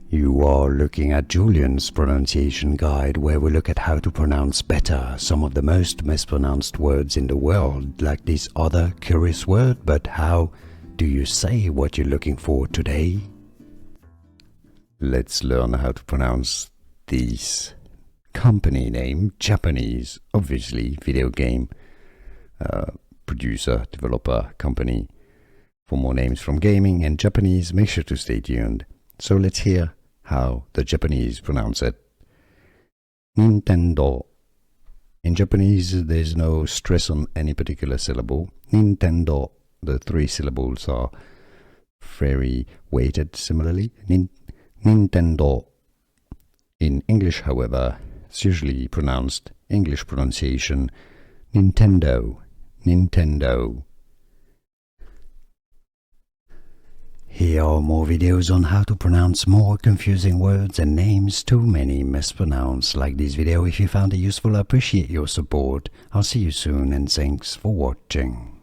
You are looking at Julian's pronunciation guide, where we look at how to pronounce better some of the most mispronounced words in the world, like this other curious word. But how do you say what you're looking for today? Let's learn how to pronounce this company name, Japanese, obviously video game producer, developer, company. For more names from gaming and Japanese, make sure to stay tuned. So let's hear how the Japanese pronounce it. Nintendo. In Japanese, there's no stress on any particular syllable. Nintendo. The three syllables are very weighted similarly. Nintendo. In English, however, it's usually pronounced English pronunciation Nintendo. Nintendo. Here are more videos on how to pronounce more confusing words and names too many mispronounced. Like this video if you found it useful. I appreciate your support. I'll see you soon and thanks for watching.